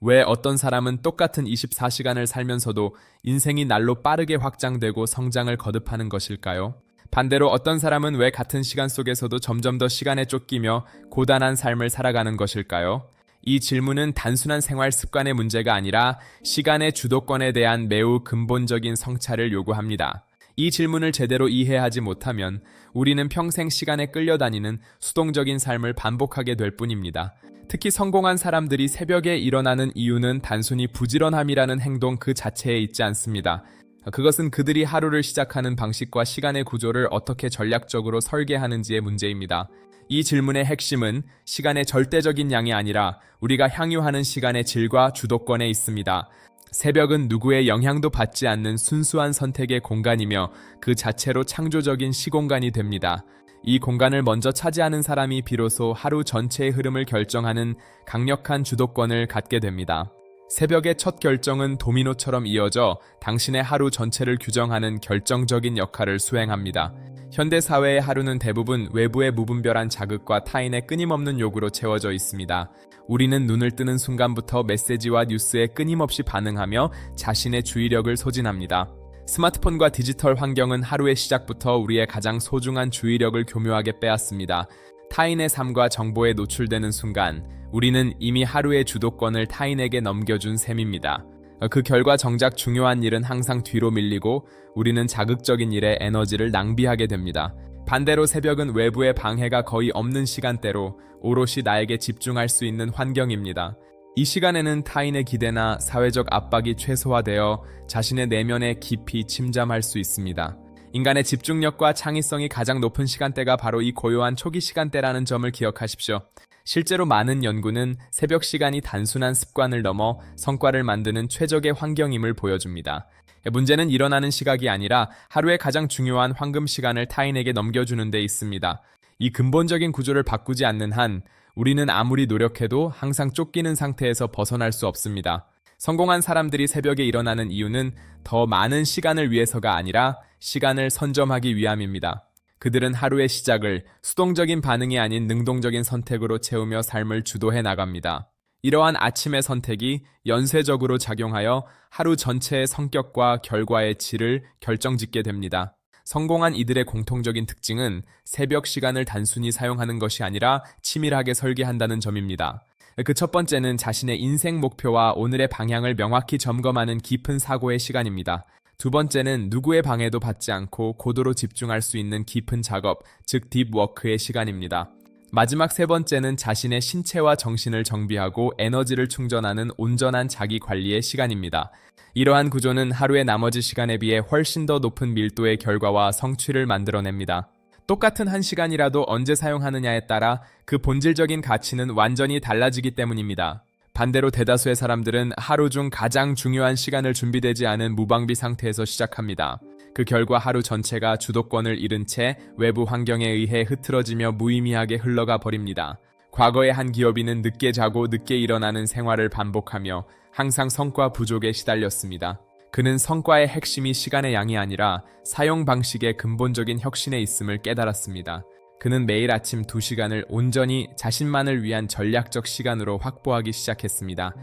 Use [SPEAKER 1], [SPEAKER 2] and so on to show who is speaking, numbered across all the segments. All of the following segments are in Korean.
[SPEAKER 1] 왜 어떤 사람은 똑같은 24시간을 살면서도 인생이 날로 빠르게 확장되고 성장을 거듭하는 것일까요? 반대로 어떤 사람은 왜 같은 시간 속에서도 점점 더 시간에 쫓기며 고단한 삶을 살아가는 것일까요? 이 질문은 단순한 생활 습관의 문제가 아니라 시간의 주도권에 대한 매우 근본적인 성찰을 요구합니다. 이 질문을 제대로 이해하지 못하면 우리는 평생 시간에 끌려다니는 수동적인 삶을 반복하게 될 뿐입니다. 특히 성공한 사람들이 새벽에 일어나는 이유는 단순히 부지런함이라는 행동 그 자체에 있지 않습니다. 그것은 그들이 하루를 시작하는 방식과 시간의 구조를 어떻게 전략적으로 설계하는지의 문제입니다. 이 질문의 핵심은 시간의 절대적인 양이 아니라 우리가 향유하는 시간의 질과 주도권에 있습니다. 새벽은 누구의 영향도 받지 않는 순수한 선택의 공간이며 그 자체로 창조적인 시공간이 됩니다. 이 공간을 먼저 차지하는 사람이 비로소 하루 전체의 흐름을 결정하는 강력한 주도권을 갖게 됩니다. 새벽의 첫 결정은 도미노처럼 이어져 당신의 하루 전체를 규정하는 결정적인 역할을 수행합니다. 현대 사회의 하루는 대부분 외부의 무분별한 자극과 타인의 끊임없는 요구로 채워져 있습니다. 우리는 눈을 뜨는 순간부터 메시지와 뉴스에 끊임없이 반응하며 자신의 주의력을 소진합니다. 스마트폰과 디지털 환경은 하루의 시작부터 우리의 가장 소중한 주의력을 교묘하게 빼앗습니다. 타인의 삶과 정보에 노출되는 순간, 우리는 이미 하루의 주도권을 타인에게 넘겨준 셈입니다. 그 결과 정작 중요한 일은 항상 뒤로 밀리고 우리는 자극적인 일에 에너지를 낭비하게 됩니다. 반대로 새벽은 외부의 방해가 거의 없는 시간대로 오롯이 나에게 집중할 수 있는 환경입니다. 이 시간에는 타인의 기대나 사회적 압박이 최소화되어 자신의 내면에 깊이 침잠할 수 있습니다. 인간의 집중력과 창의성이 가장 높은 시간대가 바로 이 고요한 초기 시간대라는 점을 기억하십시오. 실제로 많은 연구는 새벽 시간이 단순한 습관을 넘어 성과를 만드는 최적의 환경임을 보여줍니다. 문제는 일어나는 시각이 아니라 하루의 가장 중요한 황금 시간을 타인에게 넘겨주는 데 있습니다. 이 근본적인 구조를 바꾸지 않는 한 우리는 아무리 노력해도 항상 쫓기는 상태에서 벗어날 수 없습니다. 성공한 사람들이 새벽에 일어나는 이유는 더 많은 시간을 위해서가 아니라 시간을 선점하기 위함입니다. 그들은 하루의 시작을 수동적인 반응이 아닌 능동적인 선택으로 채우며 삶을 주도해 나갑니다. 이러한 아침의 선택이 연쇄적으로 작용하여 하루 전체의 성격과 결과의 질을 결정짓게 됩니다. 성공한 이들의 공통적인 특징은 새벽 시간을 단순히 사용하는 것이 아니라 치밀하게 설계한다는 점입니다. 그 첫 번째는 자신의 인생 목표와 오늘의 방향을 명확히 점검하는 깊은 사고의 시간입니다. 두 번째는 누구의 방해도 받지 않고 고도로 집중할 수 있는 깊은 작업, 즉 딥워크의 시간입니다. 마지막 세 번째는 자신의 신체와 정신을 정비하고 에너지를 충전하는 온전한 자기 관리의 시간입니다. 이러한 구조는 하루의 나머지 시간에 비해 훨씬 더 높은 밀도의 결과와 성취를 만들어냅니다. 똑같은 한 시간이라도 언제 사용하느냐에 따라 그 본질적인 가치는 완전히 달라지기 때문입니다. 반대로 대다수의 사람들은 하루 중 가장 중요한 시간을 준비되지 않은 무방비 상태에서 시작합니다. 그 결과 하루 전체가 주도권을 잃은 채 외부 환경에 의해 흐트러지며 무의미하게 흘러가 버립니다. 과거의 한 기업인은 늦게 자고 늦게 일어나는 생활을 반복하며 항상 성과 부족에 시달렸습니다. 그는 성과의 핵심이 시간의 양이 아니라 사용 방식의 근본적인 혁신에 있음을 깨달았습니다. 그는 매일 아침 2시간을 온전히 자신만을 위한 전략적 시간으로 확보하기 시작했습니다.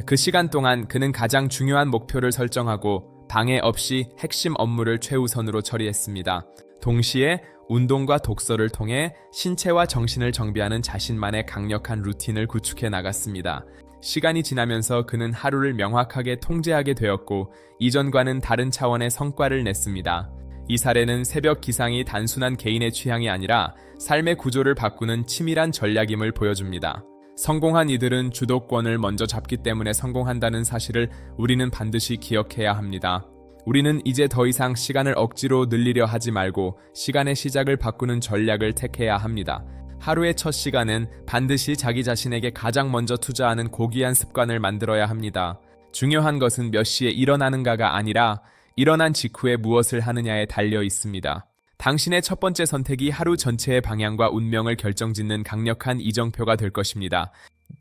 [SPEAKER 1] 그 시간 동안 그는 가장 중요한 목표를 설정하고 방해 없이 핵심 업무를 최우선으로 처리했습니다. 동시에 운동과 독서를 통해 신체와 정신을 정비하는 자신만의 강력한 루틴을 구축해 나갔습니다. 시간이 지나면서 그는 하루를 명확하게 통제하게 되었고 이전과는 다른 차원의 성과를 냈습니다. 이 사례는 새벽 기상이 단순한 개인의 취향이 아니라 삶의 구조를 바꾸는 치밀한 전략임을 보여줍니다. 성공한 이들은 주도권을 먼저 잡기 때문에 성공한다는 사실을 우리는 반드시 기억해야 합니다. 우리는 이제 더 이상 시간을 억지로 늘리려 하지 말고 시간의 시작을 바꾸는 전략을 택해야 합니다. 하루의 첫 시간은 반드시 자기 자신에게 가장 먼저 투자하는 고귀한 습관을 만들어야 합니다. 중요한 것은 몇 시에 일어나는가가 아니라 일어난 직후에 무엇을 하느냐에 달려 있습니다. 당신의 첫 번째 선택이 하루 전체의 방향과 운명을 결정짓는 강력한 이정표가 될 것입니다.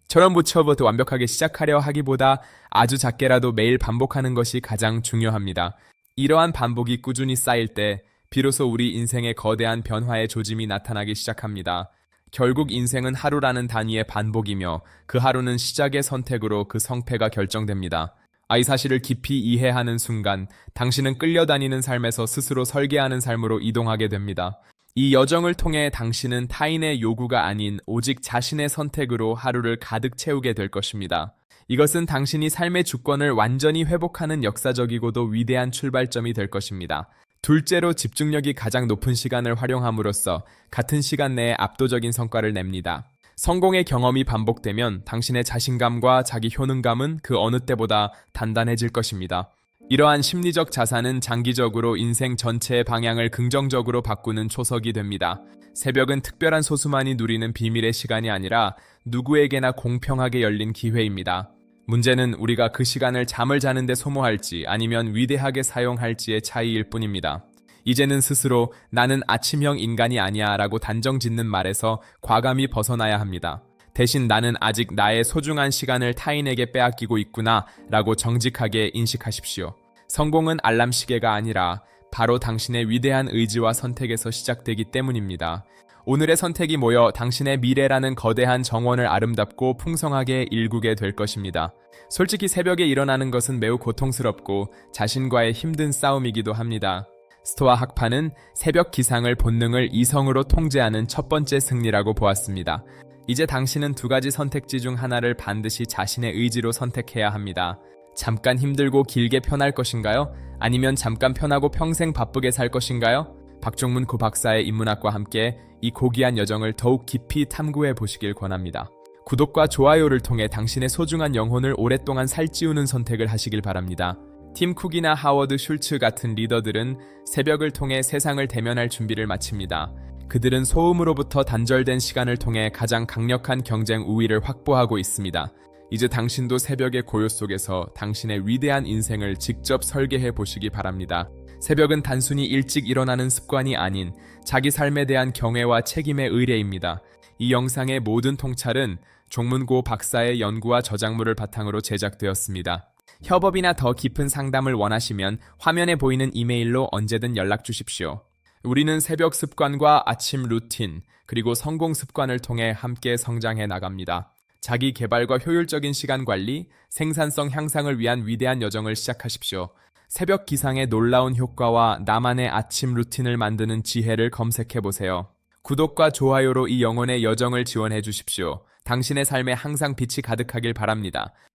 [SPEAKER 1] 처음부터 완벽하게 시작하려 하기보다 아주 작게라도 매일 반복하는 것이 가장 중요합니다. 이러한 반복이 꾸준히 쌓일 때 비로소 우리 인생의 거대한 변화의 조짐이 나타나기 시작합니다. 결국 인생은 하루라는 단위의 반복이며 그 하루는 시작의 선택으로 그 성패가 결정됩니다. 이 사실을 깊이 이해하는 순간 당신은 끌려다니는 삶에서 스스로 설계하는 삶으로 이동하게 됩니다. 이 여정을 통해 당신은 타인의 요구가 아닌 오직 자신의 선택으로 하루를 가득 채우게 될 것입니다. 이것은 당신이 삶의 주권을 완전히 회복하는 역사적이고도 위대한 출발점이 될 것입니다. 둘째로 집중력이 가장 높은 시간을 활용함으로써 같은 시간 내에 압도적인 성과를 냅니다. 성공의 경험이 반복되면 당신의 자신감과 자기 효능감은 그 어느 때보다 단단해질 것입니다. 이러한 심리적 자산은 장기적으로 인생 전체의 방향을 긍정적으로 바꾸는 초석이 됩니다. 새벽은 특별한 소수만이 누리는 비밀의 시간이 아니라 누구에게나 공평하게 열린 기회입니다. 문제는 우리가 그 시간을 잠을 자는데 소모할지 아니면 위대하게 사용할지의 차이일 뿐입니다. 이제는 스스로 나는 아침형 인간이 아니야 라고 단정 짓는 말에서 과감히 벗어나야 합니다. 대신 나는 아직 나의 소중한 시간을 타인에게 빼앗기고 있구나 라고 정직하게 인식하십시오. 성공은 알람 시계가 아니라 바로 당신의 위대한 의지와 선택에서 시작되기 때문입니다. 오늘의 선택이 모여 당신의 미래라는 거대한 정원을 아름답고 풍성하게 일구게 될 것입니다. 솔직히 새벽에 일어나는 것은 매우 고통스럽고 자신과의 힘든 싸움이기도 합니다. 스토아 학파는 새벽 기상을 본능을 이성으로 통제하는 첫 번째 승리라고 보았습니다. 이제 당신은 두 가지 선택지 중 하나를 반드시 자신의 의지로 선택해야 합니다. 잠깐 힘들고 길게 편할 것인가요? 아니면 잠깐 편하고 평생 바쁘게 살 것인가요? 박종문 고 박사의 인문학과 함께 이 고귀한 여정을 더욱 깊이 탐구해 보시길 권합니다. 구독과 좋아요를 통해 당신의 소중한 영혼을 오랫동안 살찌우는 선택을 하시길 바랍니다. 팀 쿡이나 하워드 슐츠 같은 리더들은 새벽을 통해 세상을 대면할 준비를 마칩니다. 그들은 소음으로부터 단절된 시간을 통해 가장 강력한 경쟁 우위를 확보하고 있습니다. 이제 당신도 새벽의 고요 속에서 당신의 위대한 인생을 직접 설계해 보시기 바랍니다. 새벽은 단순히 일찍 일어나는 습관이 아닌 자기 삶에 대한 경애와 책임의 의례입니다. 이 영상의 모든 통찰은 종문고 박사의 연구와 저작물을 바탕으로 제작되었습니다. 협업이나 더 깊은 상담을 원하시면 화면에 보이는 이메일로 언제든 연락 주십시오. 우리는 새벽 습관과 아침 루틴, 그리고 성공 습관을 통해 함께 성장해 나갑니다. 자기 개발과 효율적인 시간 관리, 생산성 향상을 위한 위대한 여정을 시작하십시오. 새벽 기상의 놀라운 효과와 나만의 아침 루틴을 만드는 지혜를 검색해 보세요. 구독과 좋아요로 이 영혼의 여정을 지원해 주십시오. 당신의 삶에 항상 빛이 가득하길 바랍니다.